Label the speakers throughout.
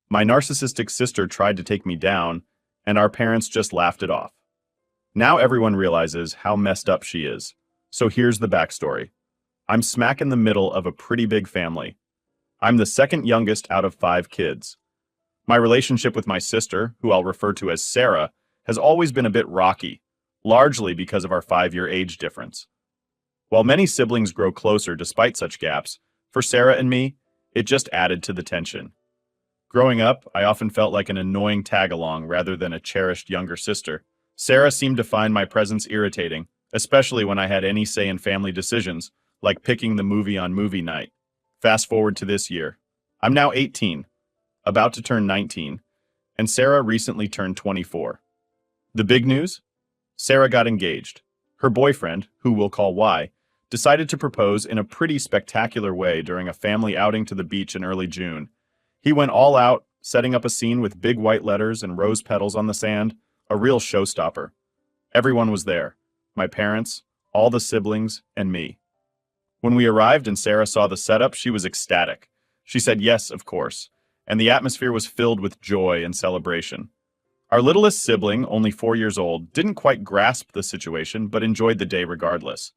Speaker 1: My narcissistic sister tried to take me down, and our parents just laughed it off. Now everyone realizes how messed up she is. So here's the backstory. I'm smack in the middle of a pretty big family. I'm the second youngest out of 5 kids. My relationship with my sister, who I'll refer to as Sarah, has always been a bit rocky, largely because of our 5-year age difference. While many siblings grow closer despite such gaps, for Sarah and me, it just added to the tension. Growing up, I often felt like an annoying tag-along rather than a cherished younger sister. Sarah seemed to find my presence irritating, especially when I had any say in family decisions, like picking the movie on movie night. Fast forward to this year. I'm now 18, about to turn 19, and Sarah recently turned 24. The big news? Sarah got engaged. Her boyfriend, who we'll call Y, decided to propose in a pretty spectacular way during a family outing to the beach in early June. He went all out, setting up a scene with big white letters and rose petals on the sand, a real showstopper. Everyone was there. My parents, all the siblings, and me. When we arrived and Sarah saw the setup, she was ecstatic. She said yes, of course, and the atmosphere was filled with joy and celebration. Our littlest sibling, only 4 years old, didn't quite grasp the situation, but enjoyed the day regardless.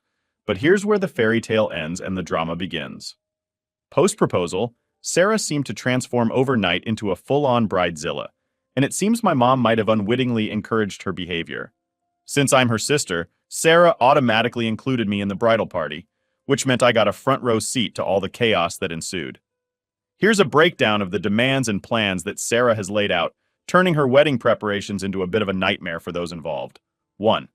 Speaker 1: But here's where the fairy tale ends and the drama begins. Post-proposal, Sarah seemed to transform overnight into a full-on bridezilla, and it seems my mom might have unwittingly encouraged her behavior. Since I'm her sister, Sarah automatically included me in the bridal party, which meant I got a front row seat to all the chaos that ensued. Here's a breakdown of the demands and plans that Sarah has laid out, turning her wedding preparations into a bit of a nightmare for those involved. 1.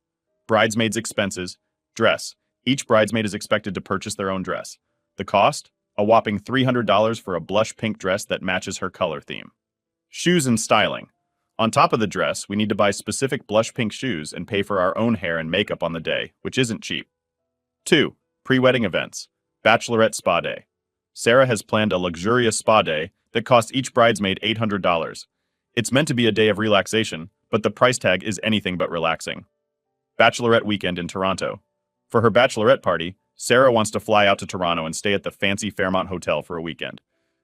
Speaker 1: Bridesmaids' expenses. Dress. Each bridesmaid is expected to purchase their own dress. The cost? A whopping $300 for a blush pink dress that matches her color theme. Shoes and styling. On top of the dress, we need to buy specific blush pink shoes and pay for our own hair and makeup on the day, which isn't cheap. 2. Pre-wedding events. Bachelorette spa day. Sarah has planned a luxurious spa day that costs each bridesmaid $800. It's meant to be a day of relaxation, but the price tag is anything but relaxing. Bachelorette weekend in Toronto. For her bachelorette party, Sarah wants to fly out to Toronto and stay at the fancy Fairmont Hotel for a weekend.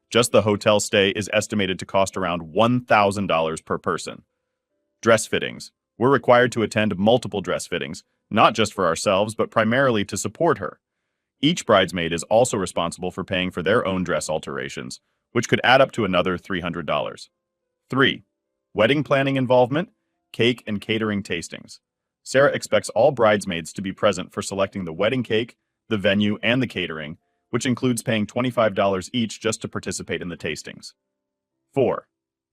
Speaker 1: Just the hotel stay is estimated to cost around $1,000 per person. Dress fittings. We're required to attend multiple dress fittings, not just for ourselves, but primarily to support her. Each bridesmaid is also responsible for paying for their own dress alterations, which could add up to another $300. 3. Wedding planning involvement, cake and catering tastings. Sarah expects all bridesmaids to be present for selecting the wedding cake, the venue, and the catering, which includes paying $25 each just to participate in the tastings. 4.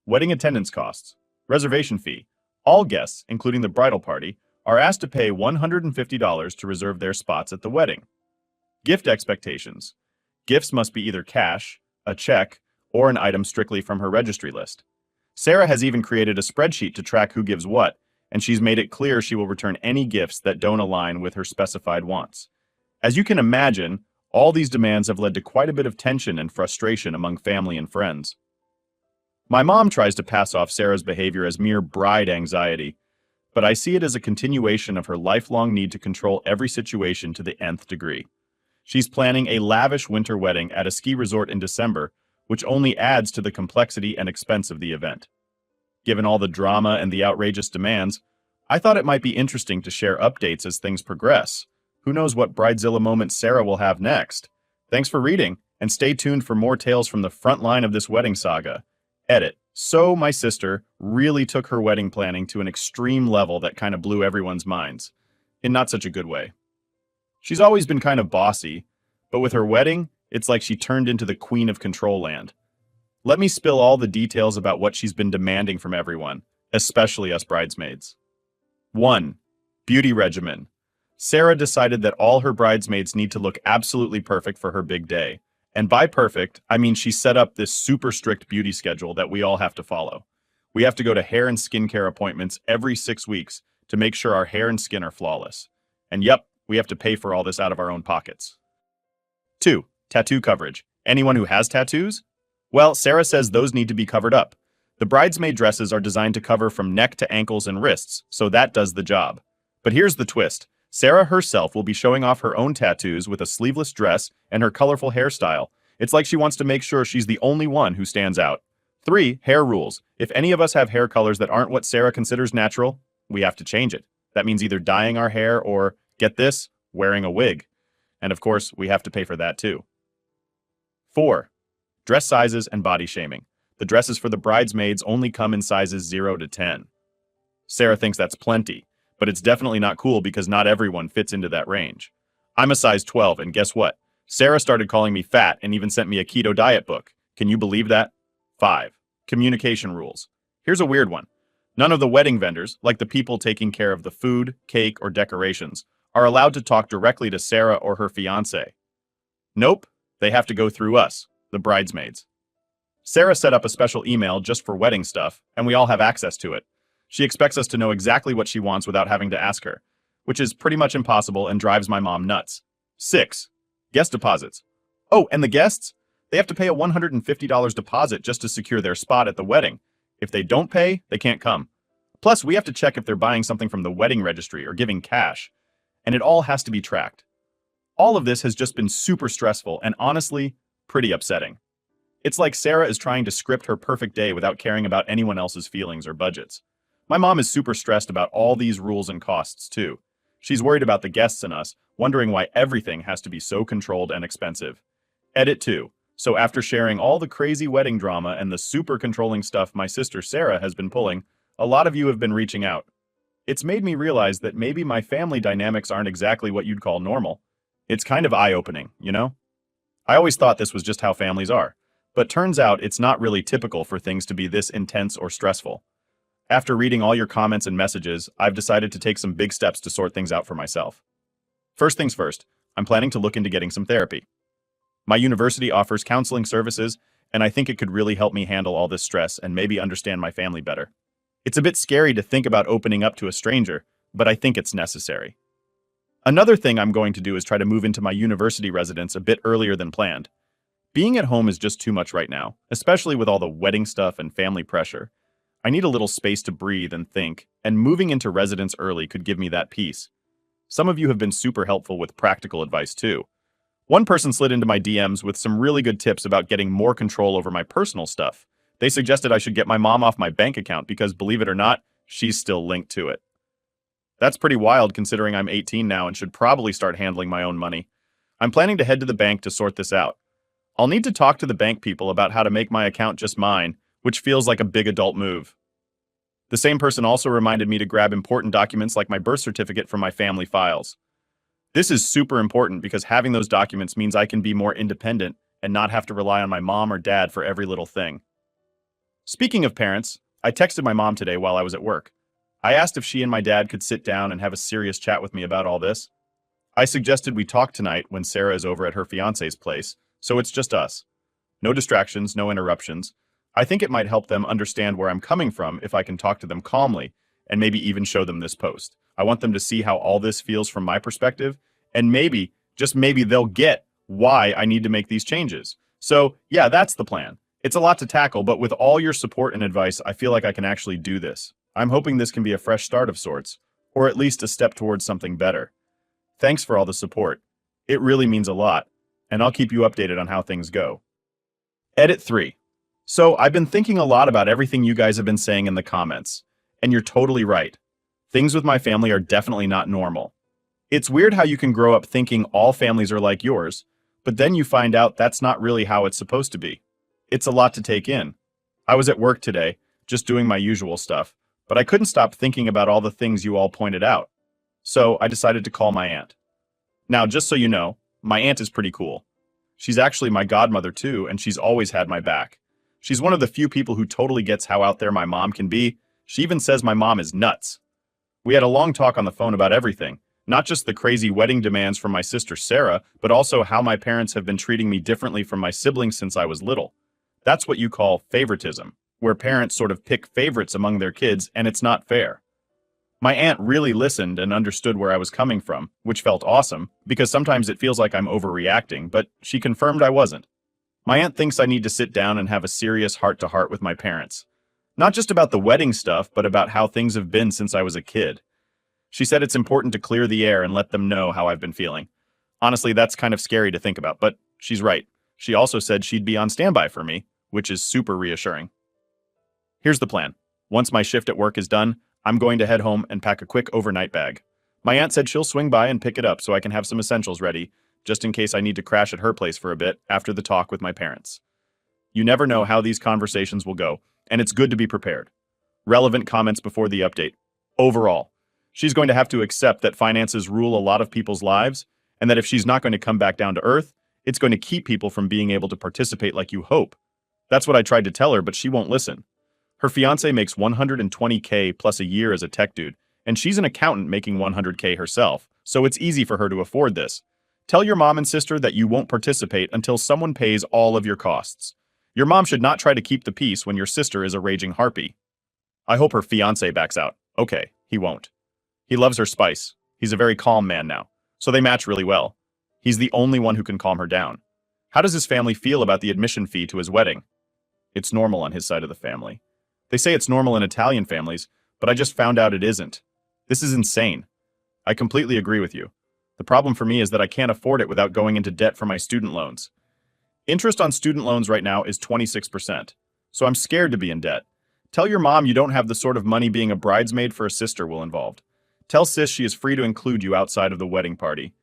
Speaker 1: Wedding attendance costs. Reservation fee. All guests, including the bridal party, are asked to pay $150 to reserve their spots at the wedding. Gift expectations. Gifts must be either cash, a check, or an item strictly from her registry list. Sarah has even created a spreadsheet to track who gives what, and she's made it clear she will return any gifts that don't align with her specified wants. As you can imagine, all these demands have led to quite a bit of tension and frustration among family and friends. My mom tries to pass off Sarah's behavior as mere bride anxiety, but I see it as a continuation of her lifelong need to control every situation to the nth degree. She's planning a lavish winter wedding at a ski resort in December, which only adds to the complexity and expense of the event. Given all the drama and the outrageous demands, I thought it might be interesting to share updates as things progress. Who knows what bridezilla moments Sarah will have next? Thanks for reading, and stay tuned for more tales from the front line of this wedding saga. Edit. So my sister really took her wedding planning to an extreme level that kind of blew everyone's minds. In not such a good way. She's always been kind of bossy, but with her wedding, it's like she turned into the queen of control land. Let me spill all the details about what she's been demanding from everyone, especially us bridesmaids. 1. Beauty regimen. Sarah decided that all her bridesmaids need to look absolutely perfect for her big day. And by perfect, I mean she set up this super strict beauty schedule that we all have to follow. We have to go to hair and skincare appointments every 6 weeks to make sure our hair and skin are flawless. And yep, we have to pay for all this out of our own pockets. 2. Tattoo coverage. Anyone who has tattoos? Well, Sarah says those need to be covered up. The bridesmaid dresses are designed to cover from neck to ankles and wrists, so that does the job. But here's the twist. Sarah herself will be showing off her own tattoos with a sleeveless dress and her colorful hairstyle. It's like she wants to make sure she's the only one who stands out. 3. Hair rules. If any of us have hair colors that aren't what Sarah considers natural, we have to change it. That means either dyeing our hair or, get this, wearing a wig. And of course, we have to pay for that too. 4. Dress sizes and body shaming. The dresses for the bridesmaids only come in sizes 0 to 10. Sarah thinks that's plenty, but it's definitely not cool because not everyone fits into that range. I'm a size 12, and guess what? Sarah started calling me fat and even sent me a keto diet book. Can you believe that? 5. Communication rules. Here's a weird one. None of the wedding vendors, like the people taking care of the food, cake, or decorations, are allowed to talk directly to Sarah or her fiancé. Nope, they have to go through us, the bridesmaids. Sarah set up a special email just for wedding stuff, and we all have access to it. She expects us to know exactly what she wants without having to ask her, which is pretty much impossible and drives my mom nuts. 6. Guest deposits. Oh, and the guests? They have to pay a $150 deposit just to secure their spot at the wedding. If they don't pay, they can't come. Plus, we have to check if they're buying something from the wedding registry or giving cash. And it all has to be tracked. All of this has just been super stressful and honestly, pretty upsetting. It's like Sarah is trying to script her perfect day without caring about anyone else's feelings or budgets. My mom is super stressed about all these rules and costs too. She's worried about the guests and us, wondering why everything has to be so controlled and expensive. Edit 2. So after sharing all the crazy wedding drama and the super controlling stuff my sister Sarah has been pulling, a lot of you have been reaching out. It's made me realize that maybe my family dynamics aren't exactly what you'd call normal. It's kind of eye-opening, you know? I always thought this was just how families are, but turns out it's not really typical for things to be this intense or stressful. After reading all your comments and messages, I've decided to take some big steps to sort things out for myself. First things first, I'm planning to look into getting some therapy. My university offers counseling services, and I think it could really help me handle all this stress and maybe understand my family better. It's a bit scary to think about opening up to a stranger, but I think it's necessary. Another thing I'm going to do is try to move into my university residence a bit earlier than planned. Being at home is just too much right now, especially with all the wedding stuff and family pressure. I need a little space to breathe and think, and moving into residence early could give me that peace. Some of you have been super helpful with practical advice too. One person slid into my DMs with some really good tips about getting more control over my personal stuff. They suggested I should get my mom off my bank account because, believe it or not, she's still linked to it. That's pretty wild considering I'm 18 now and should probably start handling my own money. I'm planning to head to the bank to sort this out. I'll need to talk to the bank people about how to make my account just mine, which feels like a big adult move. The same person also reminded me to grab important documents like my birth certificate from my family files. This is super important because having those documents means I can be more independent and not have to rely on my mom or dad for every little thing. Speaking of parents, I texted my mom today while I was at work. I asked if she and my dad could sit down and have a serious chat with me about all this. I suggested we talk tonight when Sarah is over at her fiance's place, so it's just us. No distractions, no interruptions. I think it might help them understand where I'm coming from if I can talk to them calmly and maybe even show them this post. I want them to see how all this feels from my perspective, and maybe, just maybe, they'll get why I need to make these changes. So, yeah, that's the plan. It's a lot to tackle, but with all your support and advice, I feel like I can actually do this. I'm hoping this can be a fresh start of sorts, or at least a step towards something better. Thanks for all the support. It really means a lot, and I'll keep you updated on how things go. Edit 3. So, I've been thinking a lot about everything you guys have been saying in the comments, and you're totally right. Things with my family are definitely not normal. It's weird how you can grow up thinking all families are like yours, but then you find out that's not really how it's supposed to be. It's a lot to take in. I was at work today, just doing my usual stuff, but I couldn't stop thinking about all the things you all pointed out. So I decided to call my aunt. Now, just so you know, my aunt is pretty cool. She's actually my godmother too, and she's always had my back. She's one of the few people who totally gets how out there my mom can be. She even says my mom is nuts. We had a long talk on the phone about everything, not just the crazy wedding demands from my sister Sarah, but also how my parents have been treating me differently from my siblings since I was little. That's what you call favoritism, where parents sort of pick favorites among their kids, and it's not fair. My aunt really listened and understood where I was coming from, which felt awesome, because sometimes it feels like I'm overreacting, but she confirmed I wasn't. My aunt thinks I need to sit down and have a serious heart-to-heart with my parents. Not just about the wedding stuff, but about how things have been since I was a kid. She said it's important to clear the air and let them know how I've been feeling. Honestly, that's kind of scary to think about, but she's right. She also said she'd be on standby for me, which is super reassuring. Here's the plan. Once my shift at work is done, I'm going to head home and pack a quick overnight bag. My aunt said she'll swing by and pick it up so I can have some essentials ready, just in case I need to crash at her place for a bit after the talk with my parents. You never know how these conversations will go, and it's good to be prepared. Relevant comments before the update. Overall, she's going to have to accept that finances rule a lot of people's lives, and that if she's not going to come back down to earth, it's going to keep people from being able to participate like you hope. That's what I tried to tell her, but she won't listen. Her fiancé makes $120K plus a year as a tech dude, and she's an accountant making $100K herself, so it's easy for her to afford this. Tell your mom and sister that you won't participate until someone pays all of your costs. Your mom should not try to keep the peace when your sister is a raging harpy. I hope her fiancé backs out. Okay, he won't. He loves her spice. He's a very calm man now, so they match really well. He's the only one who can calm her down. How does his family feel about the admission fee to his wedding? It's normal on his side of the family. They say it's normal in Italian families, but I just found out it isn't. This is insane. I completely agree with you. The problem for me is that I can't afford it without going into debt for my student loans. Interest on student loans right now is 26%, so I'm scared to be in debt. Tell your mom you don't have the sort of money being a bridesmaid for a sister will involve. Tell sis she is free to include you outside of the wedding party.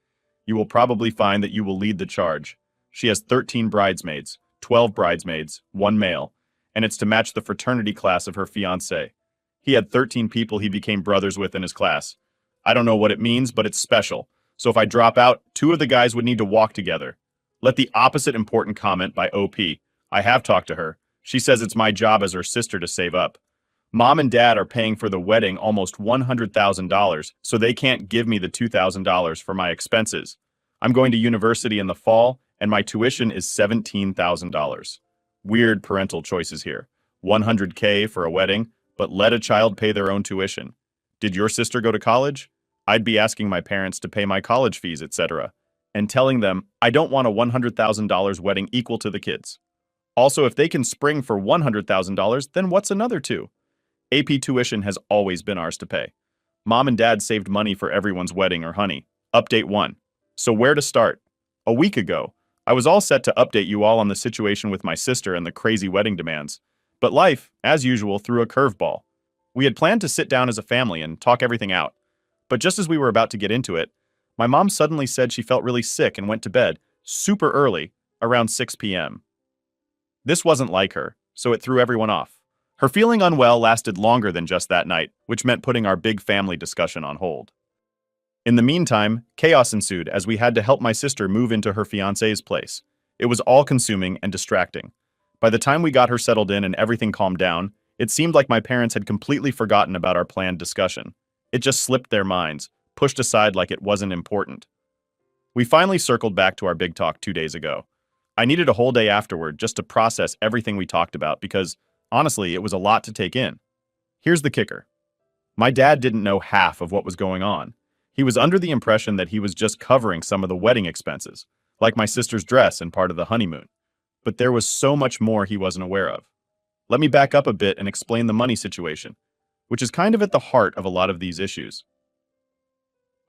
Speaker 1: You will probably find that you will lead the charge. She has 13 bridesmaids, 12 bridesmaids, 1 male, and it's to match the fraternity class of her fiancé. He had 13 people he became brothers with in his class. I don't know what it means, but it's special. So if I drop out, 2 of the guys would need to walk together. Let the opposite important comment by OP. I have talked to her. She says it's my job as her sister to save up. Mom and dad are paying for the wedding almost $100,000, so they can't give me the $2,000 for my expenses. I'm going to university in the fall, and my tuition is $17,000. Weird parental choices here. $100K for a wedding, but let a child pay their own tuition. Did your sister go to college? I'd be asking my parents to pay my college fees, etc., and telling them I don't want a $100,000 wedding equal to the kids. Also, if they can spring for $100,000, then what's another 2? AP tuition has always been ours to pay. Mom and dad saved money for everyone's wedding or honey. Update 1. So where to start? A week ago, I was all set to update you all on the situation with my sister and the crazy wedding demands. But life, as usual, threw a curveball. We had planned to sit down as a family and talk everything out. But just as we were about to get into it, my mom suddenly said she felt really sick and went to bed, super early, around 6 p.m. This wasn't like her, so it threw everyone off. Her feeling unwell lasted longer than just that night, which meant putting our big family discussion on hold. In the meantime, chaos ensued as we had to help my sister move into her fiancé's place. It was all-consuming and distracting. By the time we got her settled in and everything calmed down, it seemed like my parents had completely forgotten about our planned discussion. It just slipped their minds, pushed aside like it wasn't important. We finally circled back to our big talk 2 days ago. I needed a whole day afterward just to process everything we talked about because, honestly, it was a lot to take in. Here's the kicker. My dad didn't know half of what was going on. He was under the impression that he was just covering some of the wedding expenses, like my sister's dress and part of the honeymoon. But there was so much more he wasn't aware of. Let me back up a bit and explain the money situation, which is kind of at the heart of a lot of these issues.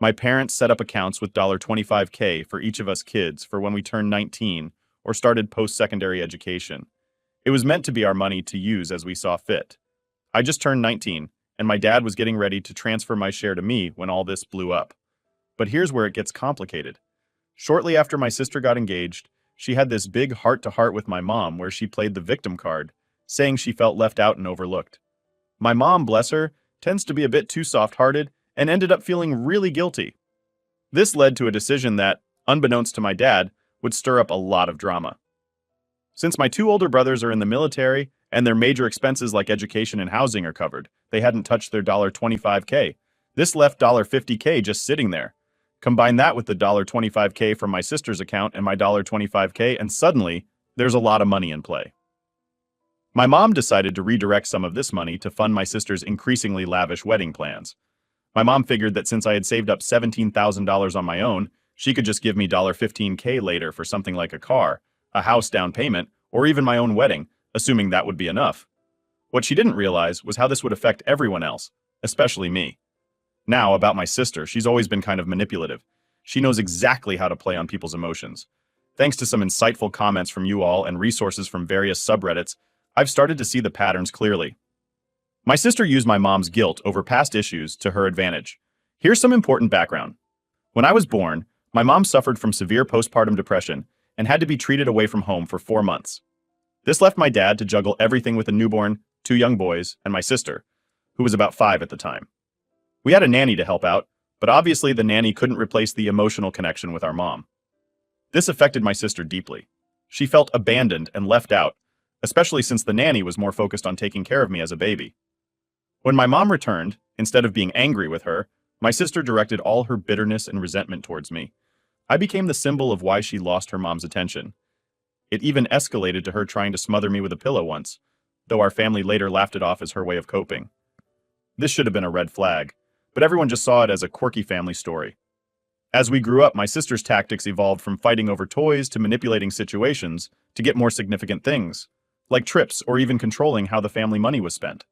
Speaker 1: My parents set up accounts with $25K for each of us kids for when we turned 19 or started post-secondary education. It was meant to be our money to use as we saw fit. I just turned 19, and my dad was getting ready to transfer my share to me when all this blew up. But here's where it gets complicated. Shortly after my sister got engaged, she had this big heart-to-heart with my mom where she played the victim card, saying she felt left out and overlooked. My mom, bless her, tends to be a bit too soft-hearted and ended up feeling really guilty. This led to a decision that, unbeknownst to my dad, would stir up a lot of drama. Since my 2 older brothers are in the military and their major expenses like education and housing are covered, they hadn't touched their $25K. This left $50K just sitting there. Combine that with the $25K from my sister's account and my $25K, and suddenly, there's a lot of money in play. My mom decided to redirect some of this money to fund my sister's increasingly lavish wedding plans. My mom figured that since I had saved up $17,000 on my own, she could just give me $15K later for something like a car, a house down payment, or even my own wedding, assuming that would be enough. What she didn't realize was how this would affect everyone else, especially me. Now, about my sister, she's always been kind of manipulative. She knows exactly how to play on people's emotions. Thanks to some insightful comments from you all and resources from various subreddits, I've started to see the patterns clearly. My sister used my mom's guilt over past issues to her advantage. Here's some important background. When I was born, my mom suffered from severe postpartum depression and had to be treated away from home for 4 months. This left my dad to juggle everything with a newborn, 2 young boys, and my sister, who was about 5 at the time. We had a nanny to help out, but obviously the nanny couldn't replace the emotional connection with our mom. This affected my sister deeply. She felt abandoned and left out, especially since the nanny was more focused on taking care of me as a baby. When my mom returned, instead of being angry with her, my sister directed all her bitterness and resentment towards me. I became the symbol of why she lost her mom's attention. It even escalated to her trying to smother me with a pillow once, though our family later laughed it off as her way of coping. This should have been a red flag, but everyone just saw it as a quirky family story. As we grew up, my sister's tactics evolved from fighting over toys to manipulating situations to get more significant things, like trips or even controlling how the family money was spent.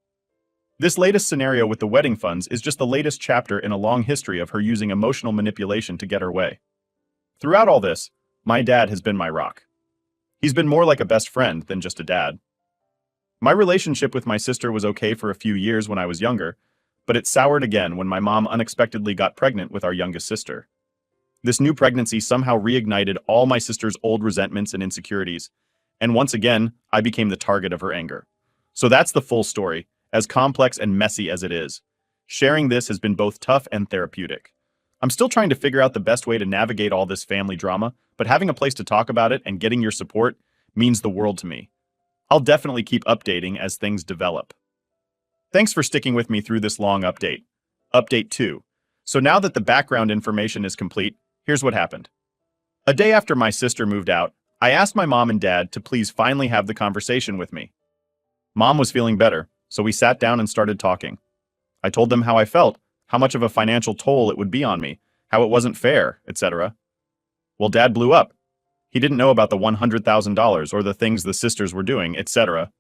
Speaker 1: This latest scenario with the wedding funds is just the latest chapter in a long history of her using emotional manipulation to get her way. Throughout all this, my dad has been my rock. He's been more like a best friend than just a dad. My relationship with my sister was okay for a few years when I was younger, but it soured again when my mom unexpectedly got pregnant with our youngest sister. This new pregnancy somehow reignited all my sister's old resentments and insecurities, and once again, I became the target of her anger. So that's the full story, as complex and messy as it is. Sharing this has been both tough and therapeutic. I'm still trying to figure out the best way to navigate all this family drama, but having a place to talk about it and getting your support means the world to me. I'll definitely keep updating as things develop. Thanks for sticking with me through this long update. Update 2. So now that the background information is complete, here's what happened. A day after my sister moved out, I asked my mom and dad to please finally have the conversation with me. Mom was feeling better, so we sat down and started talking. I told them how I felt, how much of a financial toll it would be on me, how it wasn't fair, etc. Well, Dad blew up. He didn't know about the $100,000 or the things the sisters were doing, etc.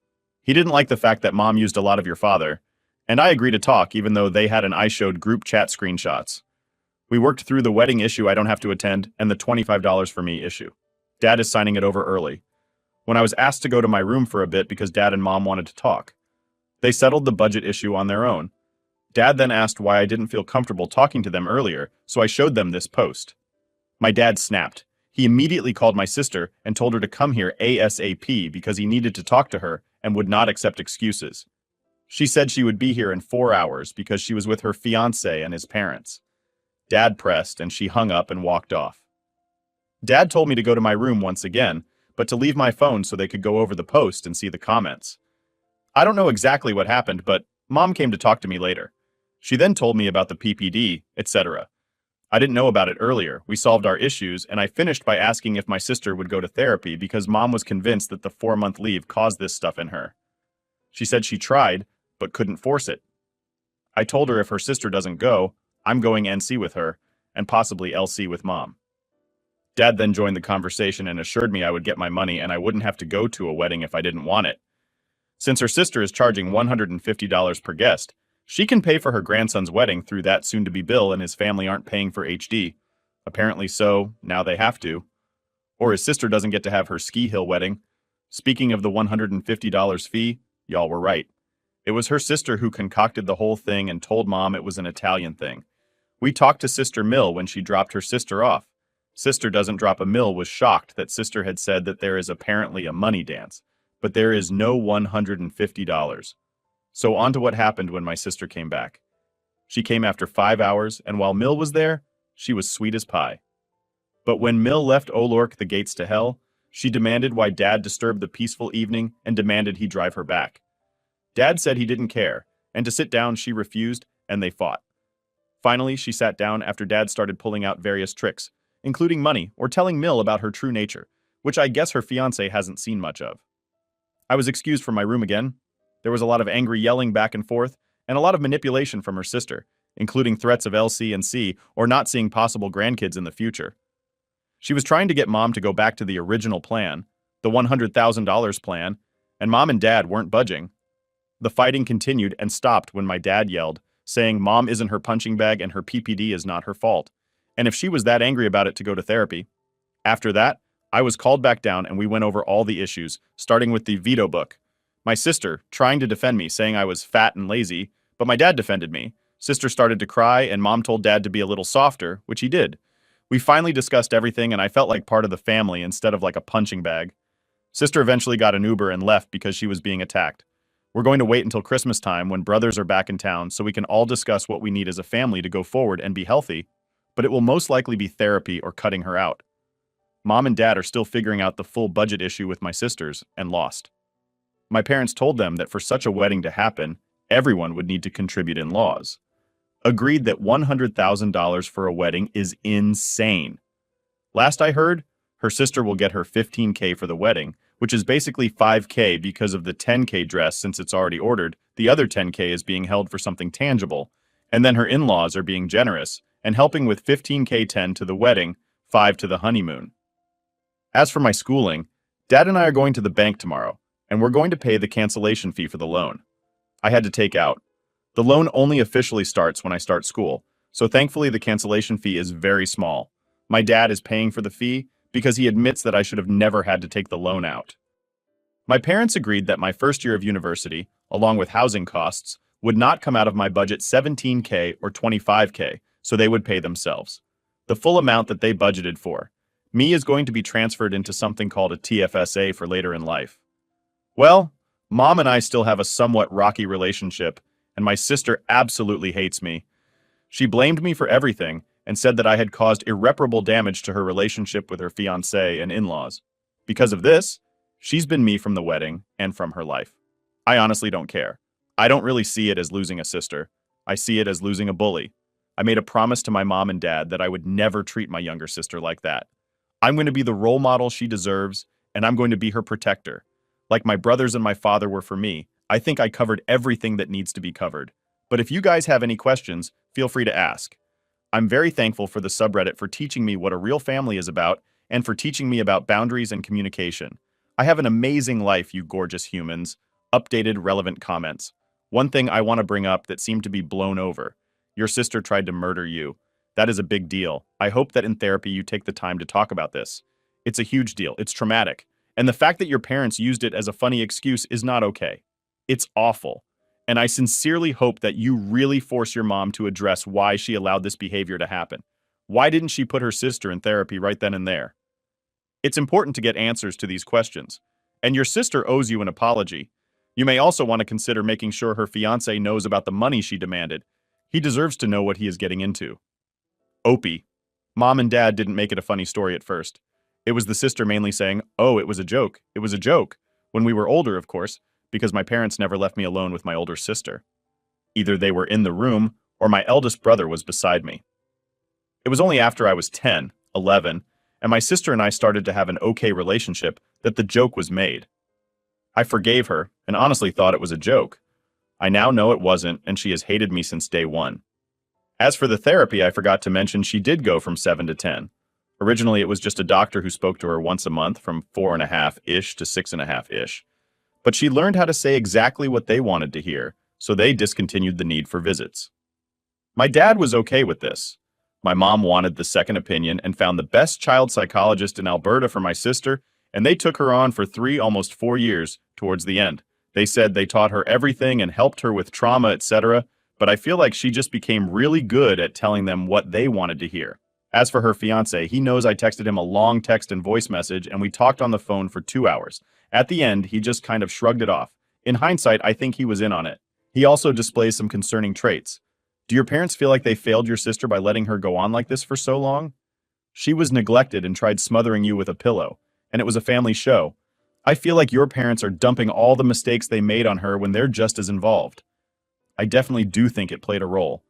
Speaker 1: He didn't like the fact that Mom used a lot of your father, and I agreed to talk even though they had an I showed group chat screenshots. We worked through the wedding issue I don't have to attend and the $25 for me issue. Dad is signing it over early. When I was asked to go to my room for a bit because Dad and Mom wanted to talk. They settled the budget issue on their own. Dad then asked why I didn't feel comfortable talking to them earlier, so I showed them this post. My dad snapped. He immediately called my sister and told her to come here ASAP because he needed to talk to her and would not accept excuses. She said she would be here in 4 hours because she was with her fiancé and his parents. Dad pressed and she hung up and walked off. Dad told me to go to my room once again, but to leave my phone so they could go over the post and see the comments. I don't know exactly what happened, but Mom came to talk to me later. She then told me about the PPD, etc. I didn't know about it earlier. We solved our issues, and I finished by asking if my sister would go to therapy because Mom was convinced that the 4-month leave caused this stuff in her. She said she tried, but couldn't force it. I told her if her sister doesn't go, I'm going NC with her, and possibly LC with Mom. Dad then joined the conversation and assured me I would get my money and I wouldn't have to go to a wedding if I didn't want it. Since her sister is charging $150 per guest, she can pay for her grandson's wedding through that soon-to-be bill and his family aren't paying for HD. Apparently so, now they have to. Or his sister doesn't get to have her ski hill wedding. Speaking of the $150 fee, y'all were right. It was her sister who concocted the whole thing and told Mom it was an Italian thing. We talked to Sister Mill when she dropped her sister off. Sister Doesn't Drop a Mill was shocked that Sister had said that there is apparently a money dance, but there is no $150. So on to what happened when my sister came back. She came after 5 hours, and while Mill was there, she was sweet as pie. But when Mill left Olork the gates to hell, she demanded why Dad disturbed the peaceful evening and demanded he drive her back. Dad said he didn't care, and to sit down she refused, and they fought. Finally, she sat down after Dad started pulling out various tricks, including money or telling Mill about her true nature, which I guess her fiancé hasn't seen much of. I was excused from my room again. There was a lot of angry yelling back and forth, and a lot of manipulation from her sister, including threats of LC and C or not seeing possible grandkids in the future. She was trying to get Mom to go back to the original plan, the $100,000 plan, and Mom and Dad weren't budging. The fighting continued and stopped when my dad yelled, saying Mom isn't her punching bag and her PPD is not her fault, and if she was that angry about it to go to therapy. After that, I was called back down and we went over all the issues, starting with the veto book. My sister, trying to defend me, saying I was fat and lazy, but my dad defended me. Sister started to cry, and mom told dad to be a little softer, which he did. We finally discussed everything, and I felt like part of the family instead of like a punching bag. Sister eventually got an Uber and left because she was being attacked. We're going to wait until Christmas time when brothers are back in town so we can all discuss what we need as a family to go forward and be healthy, but it will most likely be therapy or cutting her out. Mom and dad are still figuring out the full budget issue with my sisters and lost. My parents told them that for such a wedding to happen, everyone would need to contribute in laws. Agreed that $100,000 for a wedding is insane. Last I heard, her sister will get her $15K for the wedding, which is basically $5K because of the $10K dress since it's already ordered. The other $10K is being held for something tangible. And then her in-laws are being generous and helping with $15K 10 to the wedding, 5 to the honeymoon. As for my schooling, Dad and I are going to the bank tomorrow, and we're going to pay the cancellation fee for the loan. I had to take out. The loan only officially starts when I start school, so thankfully the cancellation fee is very small. My dad is paying for the fee because he admits that I should have never had to take the loan out. My parents agreed that my first year of university, along with housing costs, would not come out of my budget $17K or $25K, so they would pay themselves. The full amount that they budgeted for. Me is going to be transferred into something called a TFSA for later in life. Well, Mom and I still have a somewhat rocky relationship, and my sister absolutely hates me. She blamed me for everything and said that I had caused irreparable damage to her relationship with her fiancé and in-laws. Because of this, she's been me from the wedding and from her life. I honestly don't care. I don't really see it as losing a sister. I see it as losing a bully. I made a promise to my mom and dad that I would never treat my younger sister like that. I'm going to be the role model she deserves, and I'm going to be her protector. Like my brothers and my father were for me, I think I covered everything that needs to be covered. But if you guys have any questions, feel free to ask. I'm very thankful for the subreddit for teaching me what a real family is about and for teaching me about boundaries and communication. I have an amazing life, you gorgeous humans. Updated relevant comments. One thing I want to bring up that seemed to be blown over. Your sister tried to murder you. That is a big deal. I hope that in therapy you take the time to talk about this. It's a huge deal. It's traumatic. And the fact that your parents used it as a funny excuse is not okay. It's awful. And I sincerely hope that you really force your mom to address why she allowed this behavior to happen. Why didn't she put her sister in therapy right then and there? It's important to get answers to these questions. And your sister owes you an apology. You may also want to consider making sure her fiancé knows about the money she demanded. He deserves to know what he is getting into. Opie. Mom and dad didn't make it a funny story at first. It was the sister mainly saying, "Oh, it was a joke. It was a joke." When we were older, of course, because my parents never left me alone with my older sister. Either they were in the room, or my eldest brother was beside me. It was only after I was 10, 11, and my sister and I started to have an okay relationship that the joke was made. I forgave her, and honestly thought it was a joke. I now know it wasn't, and she has hated me since day one. As for the therapy, I forgot to mention she did go from 7 to 10. Originally, it was just a doctor who spoke to her once a month from 4.5-ish to 6.5-ish. But she learned how to say exactly what they wanted to hear, so they discontinued the need for visits. My dad was okay with this. My mom wanted the second opinion and found the best child psychologist in Alberta for my sister, and they took her on for 3, almost 4 years towards the end. They said they taught her everything and helped her with trauma, etc., but I feel like she just became really good at telling them what they wanted to hear. As for her fiancé, he knows I texted him a long text and voice message, and we talked on the phone for 2 hours. At the end, he just kind of shrugged it off. In hindsight, I think he was in on it. He also displays some concerning traits. Do your parents feel like they failed your sister by letting her go on like this for so long? She was neglected and tried smothering you with a pillow, and it was a family show. I feel like your parents are dumping all the mistakes they made on her when they're just as involved. I definitely do think it played a role.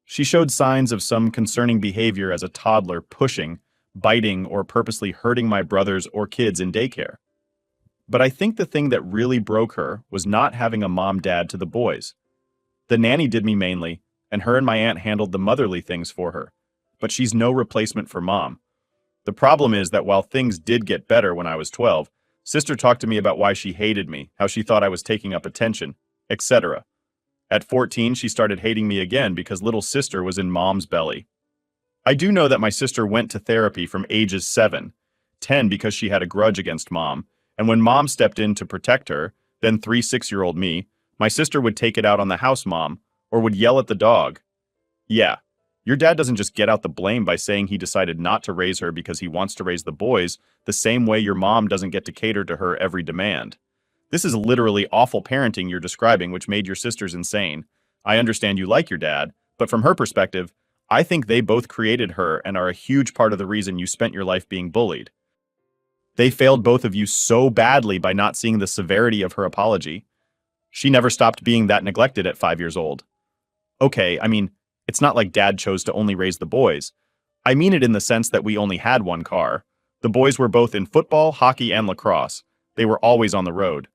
Speaker 1: She showed signs of some concerning behavior as a toddler, pushing, biting, or purposely hurting my brothers or kids in daycare. But I think the thing that really broke her was not having a mom-dad to the boys. The nanny did me mainly, and her and my aunt handled the motherly things for her. But she's no replacement for mom. The problem is that while things did get better when I was 12, sister talked to me about why she hated me, how she thought I was taking up attention, etc. At 14, she started hating me again because little sister was in mom's belly. I do know that my sister went to therapy from ages 7, 10 because she had a grudge against mom, and when mom stepped in to protect her, Then 3 6-year-old me, my sister would take it out on the house mom, or would yell at the dog. Yeah, your dad doesn't just get out the blame by saying he decided not to raise her because he wants to raise the boys, the same way your mom doesn't get to cater to her every demand. This is literally awful parenting you're describing, which made your sisters insane. I understand you like your dad, but from her perspective, I think they both created her and are a huge part of the reason you spent your life being bullied. They failed both of you so badly by not seeing the severity of her apology. She never stopped being that neglected at 5 years old. Okay, I mean, it's not like dad chose to only raise the boys. I mean it in the sense that we only had one car. The boys were both in football, hockey, and lacrosse. They were always on the road.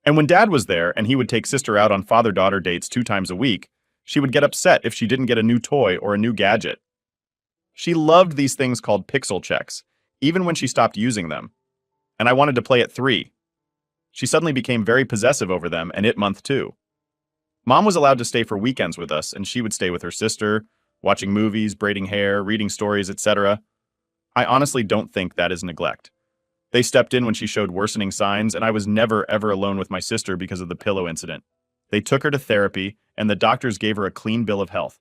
Speaker 1: And when dad was there and he would take sister out on father-daughter dates 2 times a week, she would get upset if she didn't get a new toy or a new gadget. She loved these things called pixel checks, even when she stopped using them. And I wanted to play at 3. She suddenly became very possessive over them, and it month too. Mom was allowed to stay for weekends with us, and she would stay with her sister, watching movies, braiding hair, reading stories, etc. I honestly don't think that is neglect. They stepped in when she showed worsening signs, and I was never ever alone with my sister because of the pillow incident. They took her to therapy, and the doctors gave her a clean bill of health.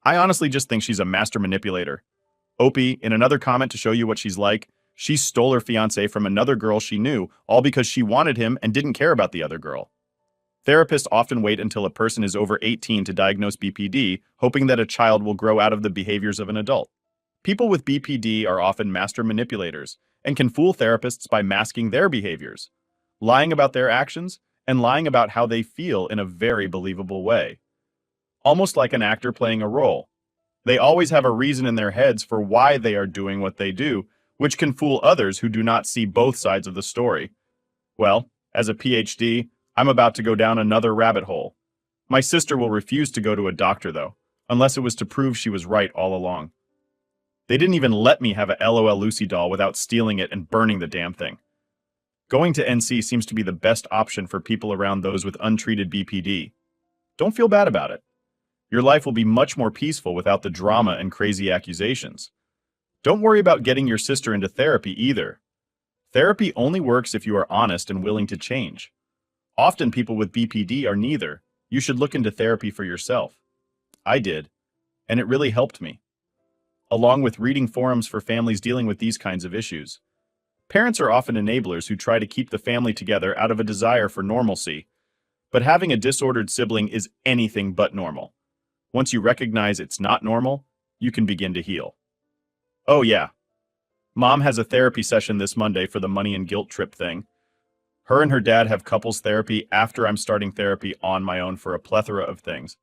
Speaker 1: I honestly just think she's a master manipulator. Opie, in another comment to show you what she's like, she stole her fiance from another girl she knew, all because she wanted him and didn't care about the other girl. Therapists often wait until a person is over 18 to diagnose BPD, hoping that a child will grow out of the behaviors of an adult. People with BPD are often master manipulators and can fool therapists by masking their behaviors, lying about their actions, and lying about how they feel in a very believable way. Almost like an actor playing a role. They always have a reason in their heads for why they are doing what they do, which can fool others who do not see both sides of the story. Well, as a PhD, I'm about to go down another rabbit hole. My sister will refuse to go to a doctor, though, unless it was to prove she was right all along. They didn't even let me have a LOL Lucy doll without stealing it and burning the damn thing. Going to NC seems to be the best option for people around those with untreated BPD. Don't feel bad about it. Your life will be much more peaceful without the drama and crazy accusations. Don't worry about getting your sister into therapy either. Therapy only works if you are honest and willing to change. Often people with BPD are neither. You should look into therapy for yourself. I did, and it really helped me. Along with reading forums for families dealing with these kinds of issues. Parents are often enablers who try to keep the family together out of a desire for normalcy. But having a disordered sibling is anything but normal. Once you recognize it's not normal, you can begin to heal. Oh yeah. Mom has a therapy session this Monday for the money and guilt trip thing. Her and her dad have couples therapy after I'm starting therapy on my own for a plethora of things.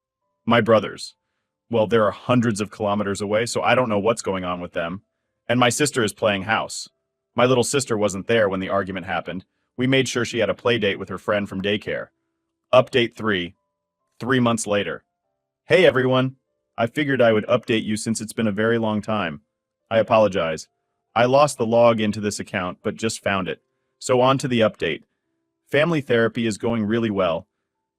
Speaker 1: My brothers. Well, they're hundreds of kilometers away, so I don't know what's going on with them. And my sister is playing house. My little sister wasn't there when the argument happened. We made sure she had a play date with her friend from daycare. Update 3. 3 months later. Hey everyone. I figured I would update you since it's been a very long time. I apologize. I lost the log into this account, but just found it. So on to the update. Family therapy is going really well.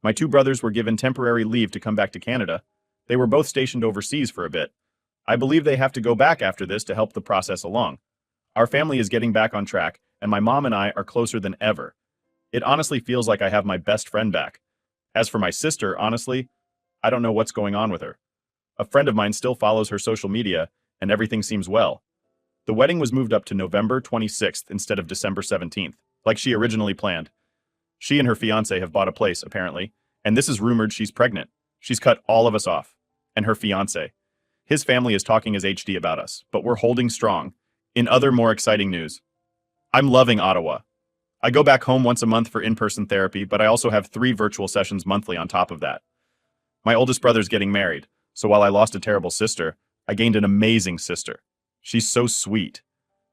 Speaker 1: My 2 brothers were given temporary leave to come back to Canada. They were both stationed overseas for a bit. I believe they have to go back after this to help the process along. Our family is getting back on track, and my mom and I are closer than ever. It honestly feels like I have my best friend back. As for my sister, honestly, I don't know what's going on with her. A friend of mine still follows her social media, and everything seems well. The wedding was moved up to November 26th instead of December 17th, like she originally planned. She and her fiancé have bought a place, apparently, and this is rumored she's pregnant. She's cut all of us off. And her fiancé. His family is talking as HD about us, but we're holding strong. In other more exciting news, I'm loving Ottawa. I go back home once a month for in-person therapy, but I also have 3 virtual sessions monthly on top of that. My oldest brother's getting married, so while I lost a terrible sister, I gained an amazing sister. She's so sweet.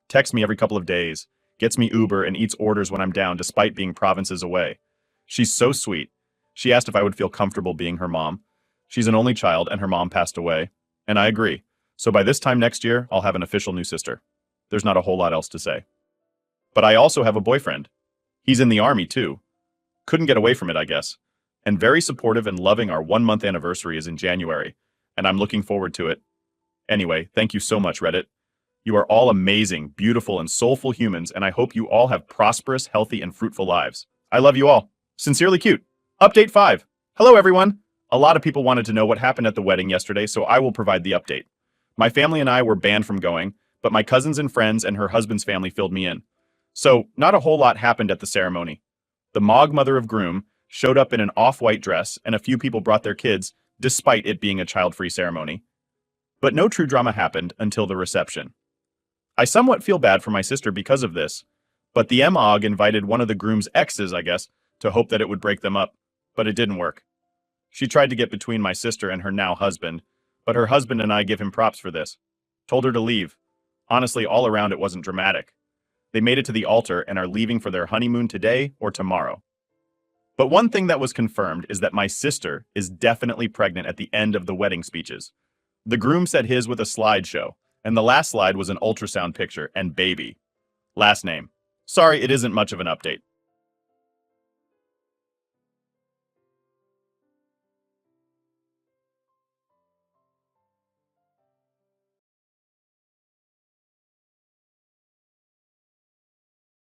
Speaker 1: Texts me every couple of days, gets me Uber, and eats orders when I'm down despite being provinces away. She's so sweet. She asked if I would feel comfortable being her mom. She's an only child and her mom passed away, and I agree. So by this time next year, I'll have an official new sister. There's not a whole lot else to say. But I also have a boyfriend. He's in the army too. Couldn't get away from it, I guess. And very supportive and loving. Our 1-month anniversary is in January, and I'm looking forward to it. Anyway, thank you so much, Reddit. You are all amazing, beautiful, and soulful humans, and I hope you all have prosperous, healthy, and fruitful lives. I love you all. Sincerely cute. Update 5. Hello, everyone. A lot of people wanted to know what happened at the wedding yesterday, so I will provide the update. My family and I were banned from going, but my cousins and friends and her husband's family filled me in. So, not a whole lot happened at the ceremony. The Mog mother of groom showed up in an off-white dress, and a few people brought their kids, despite it being a child-free ceremony. But no true drama happened until the reception. I somewhat feel bad for my sister because of this, but the MOG invited one of the groom's exes, I guess, to hope that it would break them up, but it didn't work. She tried to get between my sister and her now husband, but her husband and I give him props for this. Told her to leave. Honestly, all around it wasn't dramatic. They made it to the altar and are leaving for their honeymoon today or tomorrow. But one thing that was confirmed is that my sister is definitely pregnant at the end of the wedding speeches. The groom said his with a slideshow, and the last slide was an ultrasound picture and baby. Last name. Sorry, it isn't much of an update.